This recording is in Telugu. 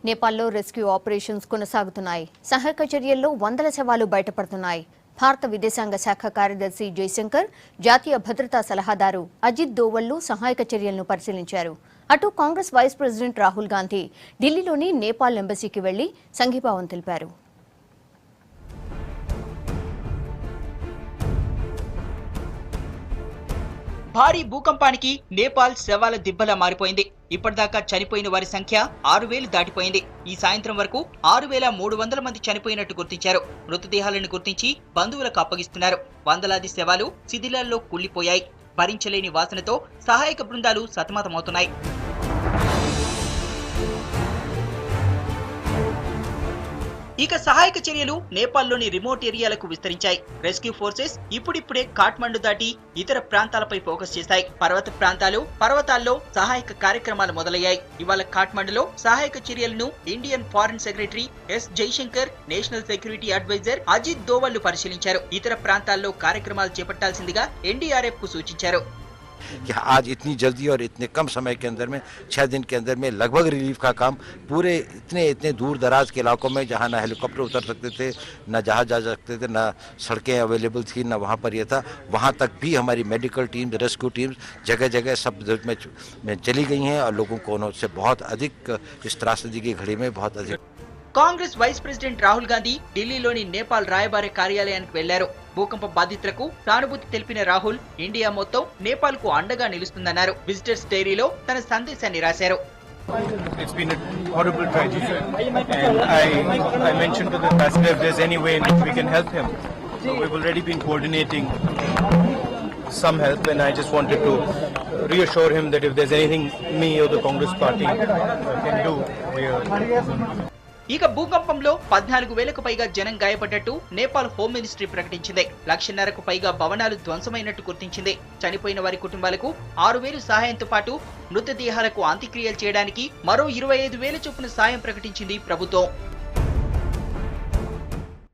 నేపాల్లో రెస్క్యూ ఆపరేషన్స్ కొనసాగుతున్నాయి. సహాయక చర్యల్లో వందల శవాలు బయటపడుతున్నాయి. భారత విదేశాంగ శాఖ కార్యదర్శి జైశంకర్, జాతీయ భద్రతా సలహాదారు అజిత్ దోవళ్లు సహాయక చర్యలను పరిశీలించారు. అటు కాంగ్రెస్ వైస్ ప్రెసిడెంట్ రాహుల్ గాంధీ ఢిల్లీలోని నేపాల్ ఎంబసీకి వెళ్లి సంఘీభావం తెలిపారు. భారీ భూకంపానికి నేపాల్ శవాల దిబ్బలా మారిపోయింది. ఇప్పటిదాకా చనిపోయిన వారి సంఖ్య 6000 దాటిపోయింది. ఈ సాయంత్రం వరకు 6300 మంది చనిపోయినట్టు గుర్తించారు. మృతదేహాలను గుర్తించి బంధువులకు అప్పగిస్తున్నారు. వందలాది శవాలు శిథిలాల్లో కుళ్లిపోయాయి. భరించలేని వాసనతో సహాయక బృందాలు సతమతమవుతున్నాయి. ఇక సహాయక చర్యలు నేపాల్లోని రిమోట్ ఏరియాలకు విస్తరించాయి. రెస్క్యూ ఫోర్సెస్ ఇప్పుడిప్పుడే కాఠ్మండు దాటి ఇతర ప్రాంతాలపై ఫోకస్ చేశాయి. పర్వతాల్లో సహాయక కార్యక్రమాలు మొదలయ్యాయి. ఇవాళ కాఠ్మండులో సహాయక చర్యలను Indian foreign secretary S Jaishankar, national security adviser Ajit దోవళ్లు పరిశీలించారు. ఇతర ప్రాంతాల్లో కార్యక్రమాలు చేపట్టాల్సిందిగా ఎన్డీఆర్ఎఫ్ కు సూచించారు. कि आज इतनी जल्दी और इतने कम समय के अंदर में 6 दिन के अंदर में लगभग रिलीफ का काम पूरे इतने दूर दराज के इलाकों में जहां ना हेलीकॉप्टर उतर सकते थे, ना जहाज जा सकते थे, ना सड़कें अवेलेबल थी, ना वहां पर यह था, वहां तक भी हमारी मेडिकल टीम, रेस्क्यू टीम्स जगह जगह सब में चली गई हैं और लोगों को उनसे बहुत अधिक इस त्रासदी की घड़ी में बहुत अधिक. కాంగ్రెస్ వైస్ ప్రెసిడెంట్ రాహుల్ గాంధీ ఢిల్లీలోని నేపాల్ రాయబార కార్యాలయానికి వెళ్లారు. భూకంప బాధితులకు సానుభూతి తెలిపిన రాహుల్ ఇండియా మొత్తం నేపాల్ కు అండగా నిలుస్తుందన్నారు. విజిటర్స్ డైరీలో తన సందేశాన్ని రాశారు. It's been a horrible tragedy, and I mentioned to the ambassador if there's any way in which we can help him. So we've already been coordinating some help, and I just wanted to reassure him that if there's anything me or the Congress party can do, we are. ఇక భూకంపంలో 14,000కు పైగా జనం గాయపడ్డట్టు నేపాల్ హోమ్ మినిస్ట్రీ ప్రకటించింది. 1,50,000కు పైగా భవనాలు ధ్వంసమైనట్టు గుర్తించింది. చనిపోయిన వారి కుటుంబాలకు 6,000 సహాయంతో పాటు మృతదేహాలకు అంత్యక్రియలు చేయడానికి మరో 25,000 చొప్పున సాయం ప్రకటించింది ప్రభుత్వం.